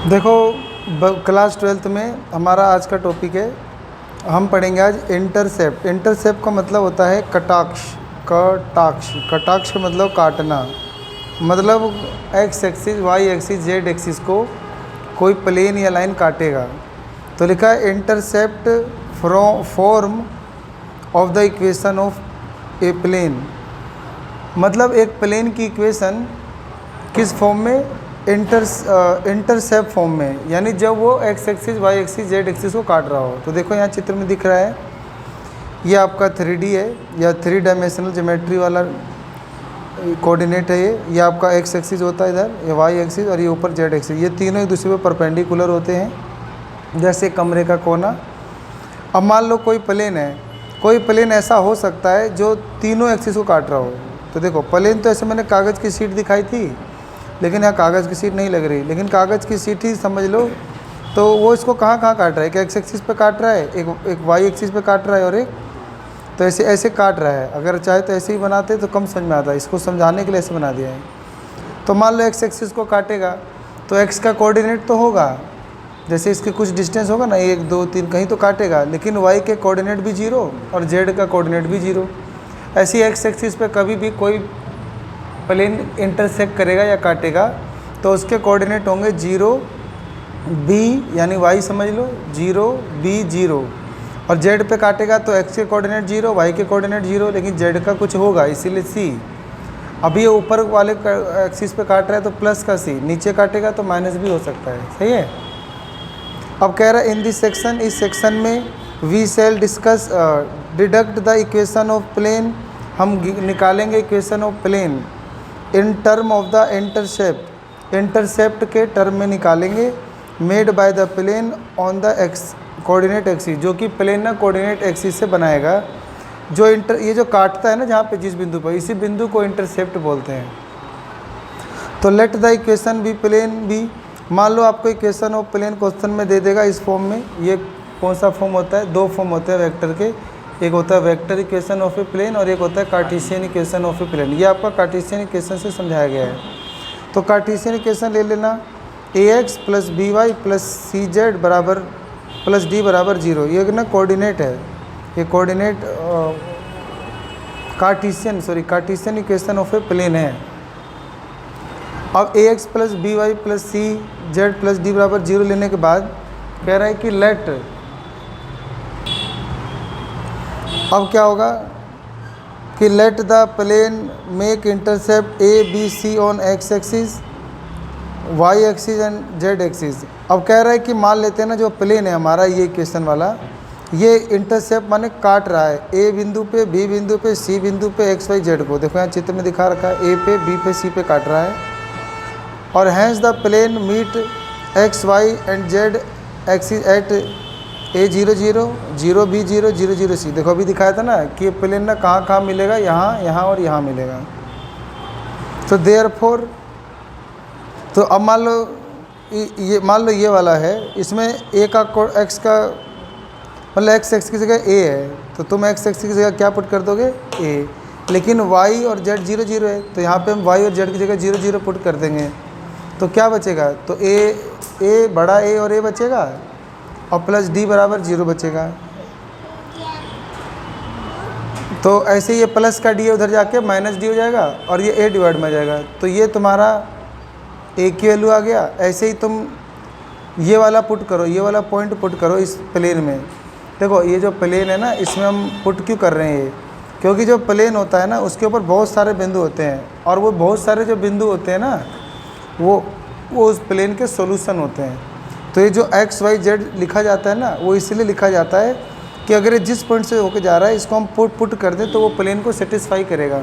देखो, class 12th में हमारा आज का टॉपिक है। हम पढ़ेंगे आज इंटरसेप्ट। इंटरसेप्ट का मतलब होता है कटाक्ष। कटाक्ष का मतलब काटना। मतलब X axis, Y axis, Z axis को कोई प्लेन या लाइन काटेगा। तो लिखा है intercept form of the equation of a plane. मतलब एक प्लेन की इक्वेशन किस फॉर्म में? इंटरसेप्ट फॉर्म में, यानी जब वो X axis, Y axis, Z axis को काट रहा हो। तो देखो यहाँ चित्र में दिख रहा है, ये आपका 3D है या 3 डायमेंशनल ज्योमेट्री वाला कोऑर्डिनेट है। ये आपका एक्स एक्सिस होता है इधर, ये वाई एक्सिस और ये ऊपर जेड एक्सिस। ये तीनों एक दूसरे पे परपेंडिकुलर होते हैं, जैसे कमरे का कोना। अब मान लो कोई प्लेन है, कोई प्लेन ऐसा हो सकता है जो तीनों एक्सिस को काट रहा हो। तो देखो प्लेन तो ऐसे मैंने कागज़ की शीट दिखाई थी, लेकिन यहाँ कागज़ की शीट नहीं लग रही, लेकिन कागज़ की शीट ही समझ लो। तो वो इसको कहाँ कहाँ काट रहा है? एक एक्स एक्सिस पे काट रहा है, एक वाई एक्सिस पे काट रहा है, और एक तो ऐसे ऐसे काट रहा है। अगर चाहे तो ऐसे ही बनाते तो कम समझ में आता है, इसको समझाने के लिए ऐसे बना दिया है। तो मान लो एक्स एक्सिस को काटेगा तो एक्स का कोऑर्डिनेट तो होगा, जैसे इसके कुछ डिस्टेंस होगा ना, 1 2 3 कहीं तो काटेगा, लेकिन वाई के कोऑर्डिनेट भी 0 और जेड का कोऑर्डिनेट भी 0। ऐसी एक्स एक्सिस पे कभी भी कोई प्लेन इंटरसेक्ट करेगा या काटेगा तो उसके कोऑर्डिनेट होंगे 0 बी, यानी वाई समझ लो 0 बी 0, और जेड पे काटेगा तो एक्स के कोऑर्डिनेट 0, वाई के कोऑर्डिनेट 0, लेकिन जेड का कुछ होगा, इसीलिए सी। अभी ये ऊपर वाले एक्सिस पे काट रहा है तो प्लस का सी, नीचे काटेगा तो माइनस भी हो सकता है। सही है। अब कह रहा है इन दिस सेक्शन, इस सेक्शन में we shall discuss deduct the equation of plane. हम निकालेंगे equation of plane in term of the intercept. Intercept के टर्म में निकालेंगे। Made by the plane on the X coordinate axis, जो कि plane ना कोऑर्डिनेट एक्सिस से बनाएगा। जो ये जो काटता है ना जहाँ पे, जिस बिंदु पर, इसी बिंदु को इंटरसेप्ट बोलते हैं। तो let the equation be plane B. मान लो आपको इक्वेशन ऑफ प्लेन क्वेश्चन में दे देगा इस फॉर्म में। ये कौन सा फॉर्म होता है? 2 फॉर्म होते हैं वेक्टर के। एक होता है vector equation of a plane और एक होता है Cartesian equation of a plane. ये आपका कार्टेशियन इक्वेशन से समझाया गया है। तो कार्टेशियन इक्वेशन ले लेना, ax plus b y plus c z बराबर प्लस डी बराबर 0। ये ना कोऑर्डिनेट है, ये coordinate Cartesian equation of a plane है। अब ax plus b y plus c z plus d बराबर 0 लेने के बाद कह रहा है कि लेट, अब क्या होगा कि let the plane make intercept A B C on X axis, Y axis and Z axis. अब कह रहा है कि मान लेते हैं ना जो प्लेन है हमारा, ये इक्वेशन वाला, ये इंटरसेप्ट माने काट रहा है ए बिंदु पे, बी बिंदु पे, सी बिंदु पे एक्स वाई जेड को। देखो यहाँ चित्र में दिखा रखा है, ए पे, बी पे, सी पे काट रहा है। और hence the plane meet X Y and Z axis at A 0 0 0 B 0 0 0 C. देखो अभी दिखाया था ना कि ये प्लेन ना कहाँ कहाँ मिलेगा, यहाँ यहाँ और यहाँ मिलेगा। तो देयरफॉर, तो अब मान लो ये वाला है, इसमें ए का एक्स का मतलब एक्स एक्स की जगह ए है, तो तुम एक्स एक्स की जगह क्या पुट कर दोगे? ए। लेकिन वाई और जेड 0 0 है, तो यहाँ पे हम वाई और जेड की जगह 0 0 पुट कर देंगे। तो क्या बचेगा? तो ए बड़ा ए और ए बचेगा, और प्लस डी बराबर 0 बचेगा। तो ऐसे ये प्लस का डी उधर जाके माइनस डी हो जाएगा और ये ए डिवाइड में जाएगा। तो ये तुम्हारा ए की वैल्यू आ गया। ऐसे ही तुम ये वाला पुट करो, ये वाला पॉइंट पुट करो इस प्लेन में। देखो ये जो प्लेन है ना, इसमें हम पुट क्यों कर रहे हैं ये? क्योंकि जो प्लेन होता है ना उसके ऊपर बहुत सारे बिंदु होते हैं, और वो बहुत सारे जो बिंदु होते हैं ना वो उस प्लेन के सॉल्यूशन होते हैं। तो ये जो एक्स वाई जेड लिखा जाता है ना, वो इसलिए लिखा जाता है कि अगर ये जिस पॉइंट से होकर जा रहा है इसको हम पुट कर दें तो वो प्लेन को सेटिस्फाई करेगा।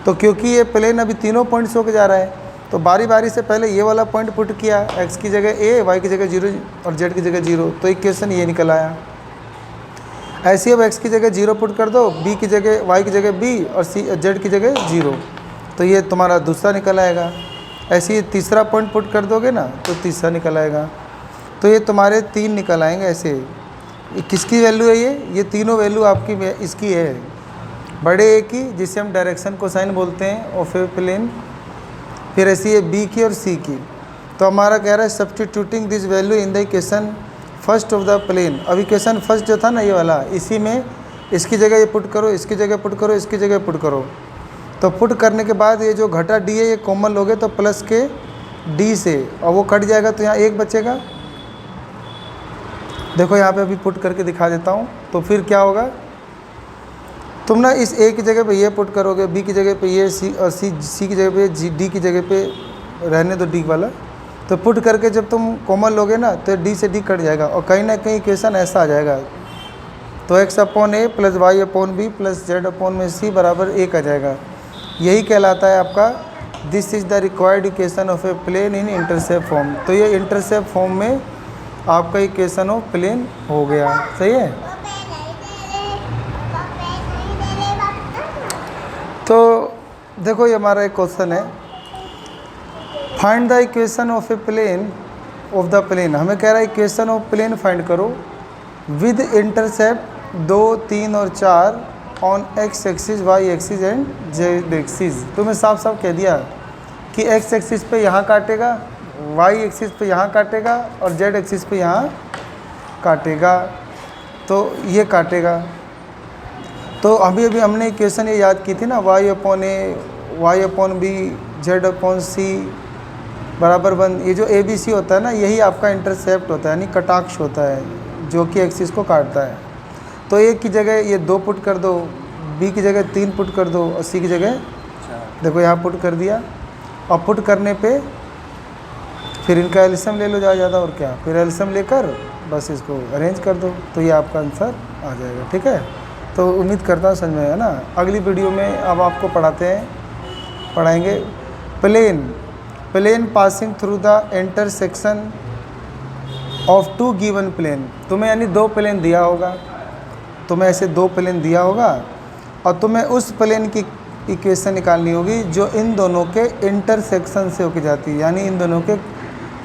तो क्योंकि ये प्लेन अभी तीनों पॉइंट से होकर जा रहा है, तो बारी बारी से पहले ये वाला पॉइंट पुट किया, एक्स की जगह ए, वाई की जगह 0 और जेड की जगह 0, तो इक्वेशन ये निकल आया। ऐसे अब एक्स की जगह 0 पुट कर दो, बी की जगह, वाई की जगह बी और सी जेड की जगह 0, तो ये तुम्हारा दूसरा निकल आएगा। ऐसे ही तीसरा पॉइंट पुट कर दोगे ना तो तीसरा निकल आएगा। तो ये तुम्हारे 3 निकल आएंगे। ऐसे किसकी वैल्यू है? ये तीनों वैल्यू आपकी इसकी है, बड़े ए की, जिसे हम डायरेक्शन कोसाइन बोलते हैं ऑफ ए प्लेन, फिर ऐसी है बी की और सी की। तो हमारा कह रहा है substituting this value in the equation first of the plane. अब इक्वेशन फर्स्ट जो था ना ये वाला, इसी में इसकी जगह ये पुट करो, इसकी जगह पुट करो, इसकी जगह पुट करो। तो पुट करने के बाद ये जो घटा डी है ये कॉमन लोगे तो प्लस के डी से, और वो कट जाएगा तो यहाँ एक बचेगा। देखो यहाँ पे अभी पुट करके दिखा देता हूँ। तो फिर क्या होगा, तुम ना इस ए की जगह पे ये पुट करोगे, बी की जगह पे ये, सी और सी की जगह पे जी, डी की जगह पे रहने दो डी वाला। तो पुट करके जब तुम कॉमन लोगे ना तो डी से डी कट जाएगा और कहीं ना कहीं इक्वेशन ऐसा आ जाएगा। तो x upon a plus y upon b plus z upon में सी बराबर एक आ जाएगा। यही कहलाता है आपका this is the required equation of a plane in intercept form. तो ये इंटरसेप्ट फॉर्म में आपका इक्वेशन ऑफ प्लेन हो गया। सही है। तो देखो ये हमारा एक क्वेश्चन है, find the equation of a plane of the plane. हमें कह रहा है इक्वेशन ऑफ प्लेन फाइंड करो विद इंटरसेप्ट 2, 3 और 4 on X axis, Y axis and Z axis. तो मैं साफ साफ कह दिया कि एक्स एक्सिस पे यहाँ काटेगा, वाई एक्सिस पे यहाँ काटेगा और जेड एक्सिस पे यहाँ काटेगा। तो ये काटेगा। तो अभी हमने इक्वेशन ये याद की थी ना, y upon a, y upon b, z upon c बराबर 1। ये जो ए बी सी होता है ना, यही आपका इंटरसेप्ट होता है, यानी कटाक्ष होता है जो कि एक्सिस को काटता है। तो ए की जगह ये 2 पुट कर दो, बी की जगह 3 पुट कर दो और सी की जगह देखो यहाँ पुट कर दिया। और पुट करने पे फिर इनका एलसीएम ले लो ज़्यादा और क्या, फिर एलसीएम लेकर बस इसको अरेंज कर दो तो ये आपका आंसर आ जाएगा। ठीक है। तो उम्मीद करता हूँ समझ में है ना। अगली वीडियो में अब आपको पढ़ाएंगे plane passing through the intersection of 2 given plane. तुम्हें यानी 2 प्लेन दिया होगा, तुम्हें ऐसे 2 प्लेन दिया होगा और तुम्हें उस प्लेन की इक्वेशन निकालनी होगी जो इन दोनों के इंटरसेक्शन से होकर जाती है, यानी इन दोनों के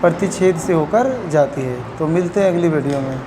प्रतिच्छेद से होकर जाती है। तो मिलते हैं अगली वीडियो में।